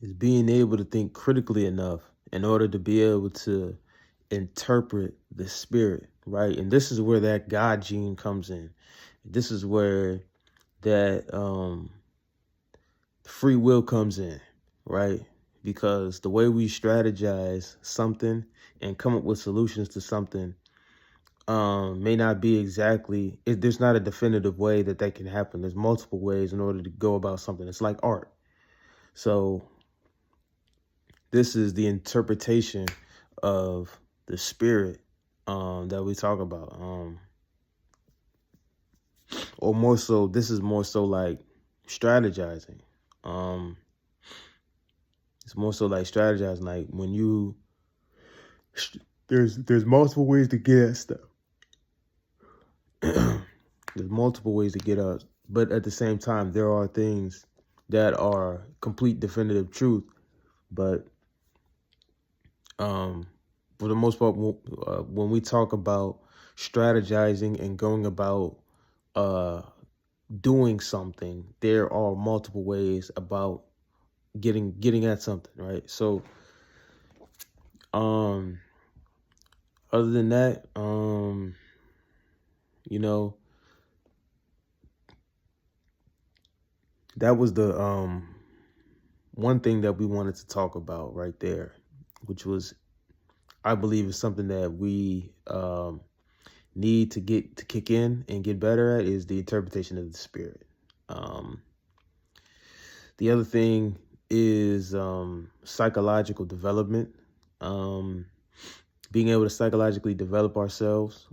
is being able to think critically enough in order to be able to interpret the spirit, right? And this is where that God gene comes in. This is where that free will comes in, right? Because the way we strategize something and come up with solutions to something may not be exactly there's not a definitive way that can happen. There's multiple ways in order to go about something. It's like art. So this is the interpretation of the spirit that we talk about. Or more so, this is more so like strategizing. Um, it's more so like strategizing. Like when you there's multiple ways to get at stuff. There's multiple ways to get us, but at the same time, there are things that are complete definitive truth. But for the most part, when we talk about strategizing and going about doing something, there are multiple ways about getting at something, right? So, other than that, you know, that was the one thing that we wanted to talk about right there, which was, I believe, is something that we need to kick in and get better at, is the interpretation of the spirit. The other thing is psychological development. Being able to psychologically develop ourselves,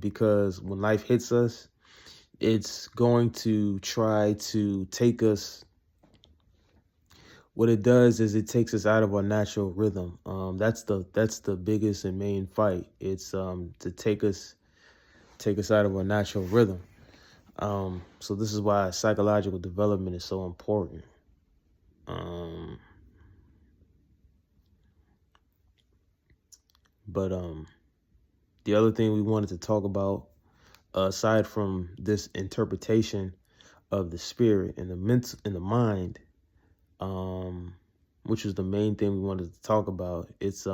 because when life hits us, it's going to try to take us. What it does is it takes us out of our natural rhythm. That's the biggest and main fight. It's to take us out of our natural rhythm. So this is why psychological development is so important. But the other thing we wanted to talk about, aside from this interpretation of the spirit and the mind, which was the main thing we wanted to talk about, it's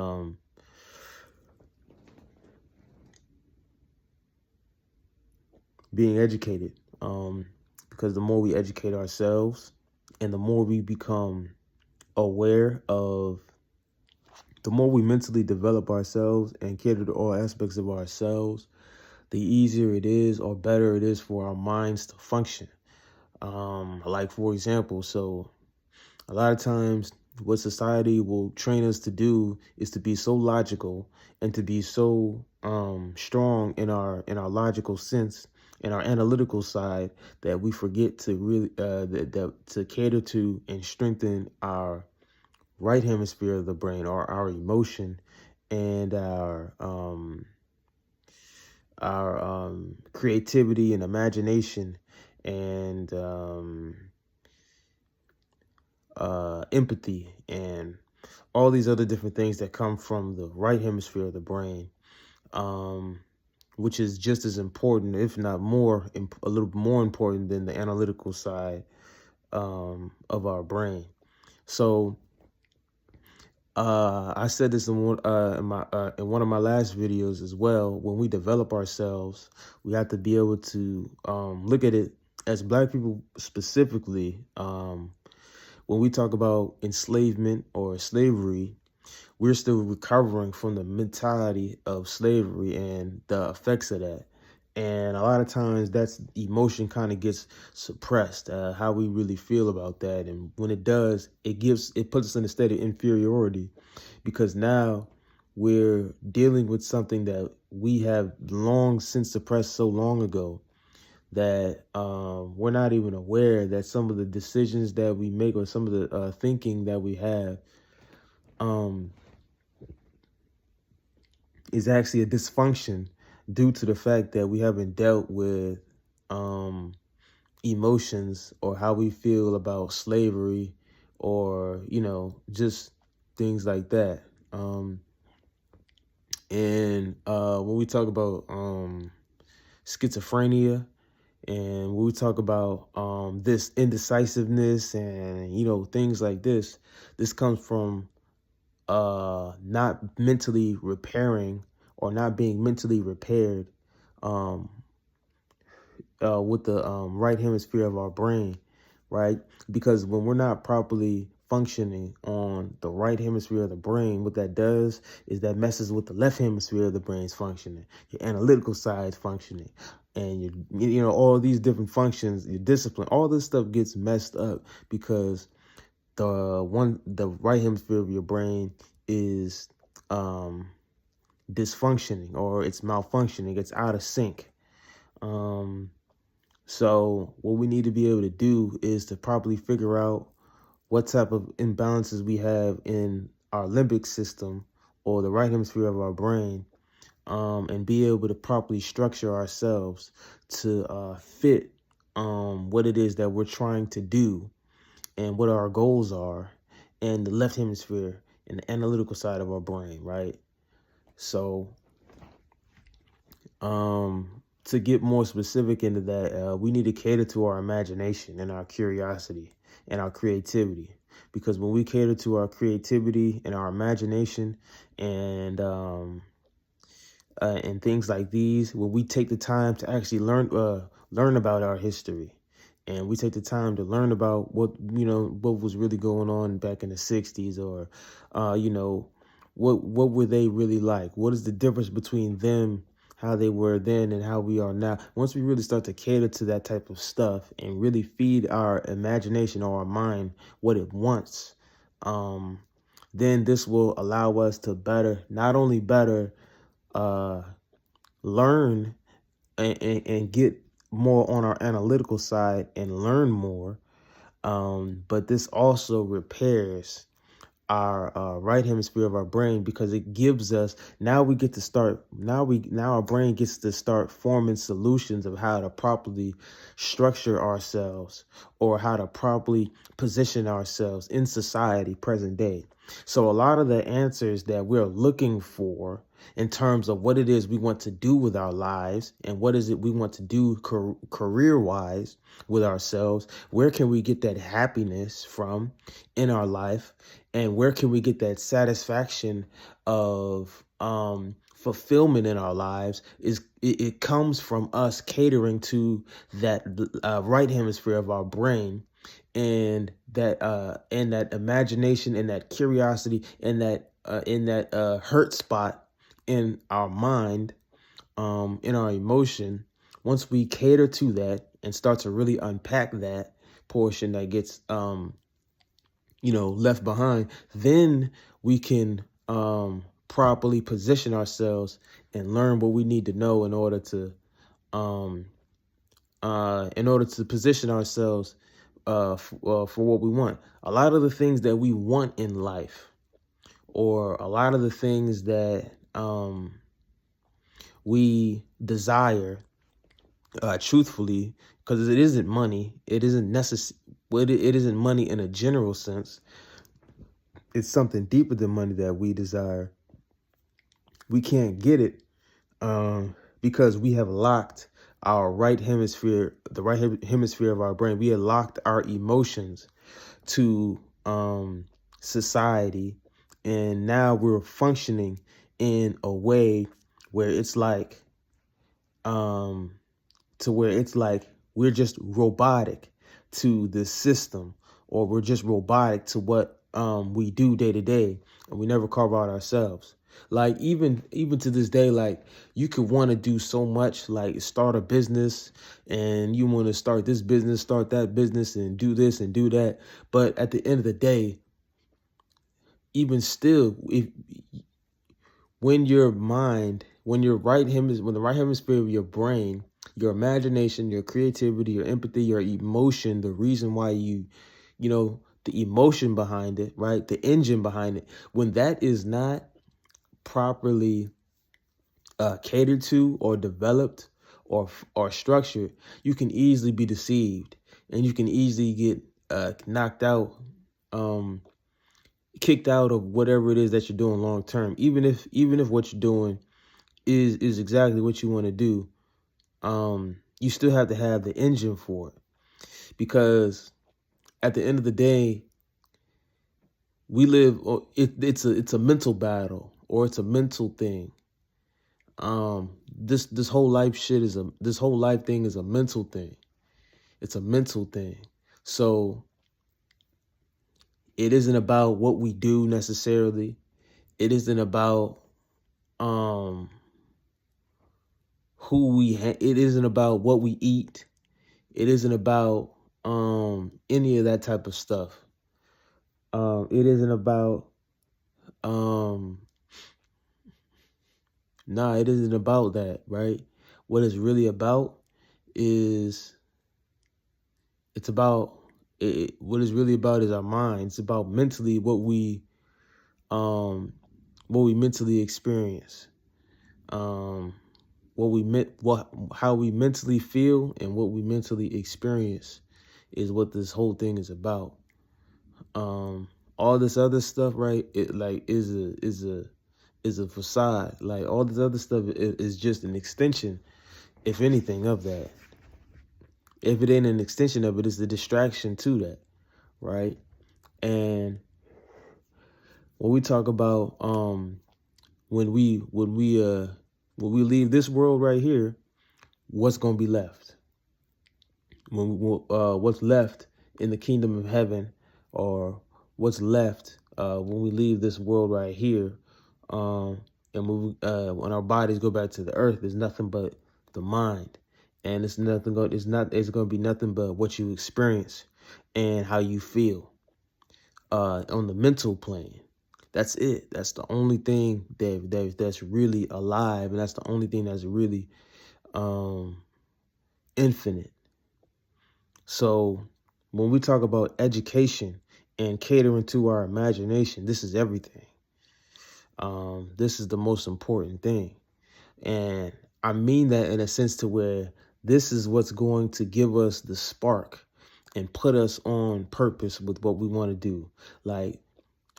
being educated. Because the more we educate ourselves and the more we become aware of, the more we mentally develop ourselves and cater to all aspects of ourselves, the easier it is or better it is for our minds to function. Like, for example, so a lot of times what society will train us to do is to be so logical and to be so strong in our logical sense, in our analytical side, that we forget to really to cater to and strengthen our right hemisphere of the brain, or our emotion and our creativity and imagination and empathy and all these other different things that come from the right hemisphere of the brain, which is just as important, if not more, a little more important than the analytical side of our brain. So I said this in one of my last videos as well. When we develop ourselves, we have to be able to look at it as Black people specifically. When we talk about enslavement or slavery, we're still recovering from the mentality of slavery and the effects of that. And a lot of times that's emotion kind of gets suppressed, how we really feel about that. And when it does, it puts us in a state of inferiority, because now we're dealing with something that we have long since suppressed so long ago that we're not even aware that some of the decisions that we make or some of the thinking that we have is actually a dysfunction due to the fact that we haven't dealt with emotions or how we feel about slavery, or, just things like that. And when we talk about schizophrenia And when we talk about this indecisiveness and, you know, things like this comes from not mentally repairing or not being mentally repaired um, with the right hemisphere of our brain, right? Because when we're not properly functioning on the right hemisphere of the brain, what that does is that messes with the left hemisphere of the brain's functioning, your analytical side functioning, and you know, all these different functions, your discipline, all this stuff gets messed up because the right hemisphere of your brain is dysfunctioning, or it's malfunctioning, it's out of sync. So what we need to be able to do is to properly figure out what type of imbalances we have in our limbic system or the right hemisphere of our brain, and be able to properly structure ourselves to fit what it is that we're trying to do and what our goals are, and the left hemisphere and the analytical side of our brain, right? So to get more specific into that, we need to cater to our imagination and our curiosity and our creativity. Because when we cater to our creativity and our imagination and things like these, when we take the time to actually learn about our history, and we take the time to learn about what was really going on back in the 60s, or what were they really like? What is the difference between them, how they were then and how we are now? Once we really start to cater to that type of stuff and really feed our imagination or our mind what it wants, then this will allow us to not only better learn and get more on our analytical side and learn more, but this also repairs our right hemisphere of our brain, because it gives us, now our brain gets to start forming solutions of how to properly structure ourselves or how to properly position ourselves in society present day. So a lot of the answers that we're looking for in terms of what it is we want to do with our lives and what is it we want to do career wise with ourselves, where can we get that happiness from in our life, and where can we get that satisfaction of fulfillment in our lives, it comes from us catering to that right hemisphere of our brain, and that imagination and that curiosity and that hurt spot in our mind, in our emotion. Once we cater to that and start to really unpack that portion that gets left behind, then we can properly position ourselves and learn what we need to know um in order to position ourselves for what we want. A lot of the things that we want in life, or a lot of the things that we desire, truthfully, because it isn't money, it isn't necessary, it isn't money in a general sense. It's something deeper than money that we desire. We can't get it because we have locked our right hemisphere, the right hemisphere of our brain. We have locked our emotions to society, and now we're functioning in a way where it's like we're just robotic to the system, or we're just robotic to what we do day to day, and we never carve out ourselves. Like even to this day, like you could want to do so much, like start a business, and you want to start this business, start that business, and do this and do that. But at the end of the day, even still, when the right hemisphere of your brain, your imagination, your creativity, your empathy, your emotion, the reason why the emotion behind it, right? The engine behind it, when that is not properly catered to or developed or structured, you can easily be deceived, and you can easily get knocked out, kicked out of whatever it is that you're doing long term, even if what you're doing is exactly what you want to do. you still have to have the engine for it, because at the end of the day, we live, it's a mental battle, or it's a mental thing. This whole life shit this whole life thing is a mental thing. It's a mental thing. So it isn't about what we do necessarily. It isn't about it isn't about what we eat. It isn't about any of that type of stuff. It isn't about it isn't about that, right? What it's really about is what it's really about is our mind. It's about mentally what we mentally experience. How we mentally feel and what we mentally experience is what this whole thing is about. All this other stuff, right? It like is a facade. Like all this other stuff is just an extension, if anything, of that. If it ain't an extension of it, it's a distraction to that, right? And when we talk about when we leave this world right here, what's gonna be left? What's left in the kingdom of heaven, or what's left when we leave this world right here, and when our bodies go back to the earth, is nothing but the mind, and it's going to be nothing but what you experience and how you feel on the mental plane. That's it. That's the only thing that's really alive, and that's the only thing that's really infinite. So when we talk about education and catering to our imagination, this is everything. This is the most important thing. And I mean that in a sense to where this is what's going to give us the spark and put us on purpose with what we want to do. Like,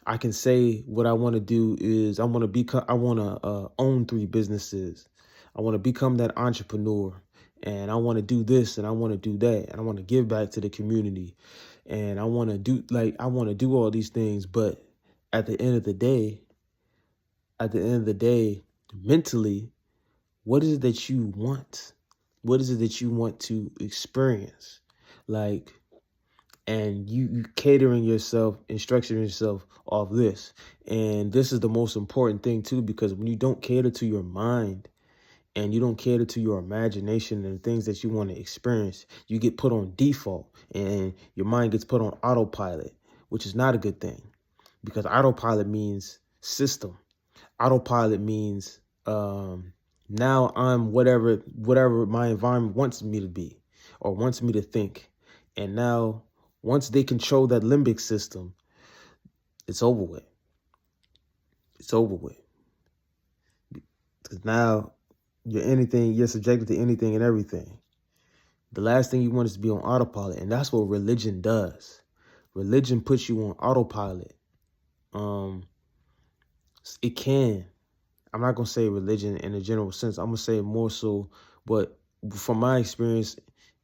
I can say what I want to do is I want to own 3 businesses. I want to become that entrepreneur, and I want to do this, and I want to do that, and I want to give back to the community, and I want to do all these things. But at the end of the day, mentally, what is it that you want? What is it that you want to experience? Like, and you catering yourself and structuring yourself off this. And this is the most important thing too, because when you don't cater to your mind and you don't cater to your imagination and the things that you want to experience, you get put on default and your mind gets put on autopilot, which is not a good thing, because autopilot means system. Autopilot means now I'm whatever my environment wants me to be or wants me to think. And now once they control that limbic system, it's over with. It's over with. Because now you're subjected to anything and everything. The last thing you want is to be on autopilot. And that's what religion does. Religion puts you on autopilot. It can. I'm not going to say religion in a general sense. I'm going to say more so, but from my experience,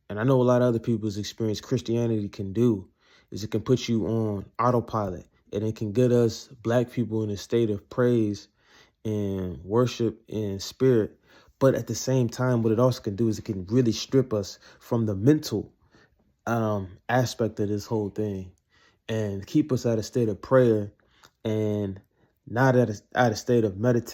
and I know a lot of other people's experience, Christianity can do is it can put you on autopilot, and it can get us Black people in a state of praise and worship and spirit. But at the same time, what it also can do is it can really strip us from the mental aspect of this whole thing and keep us at a state of prayer and not at a state of meditation.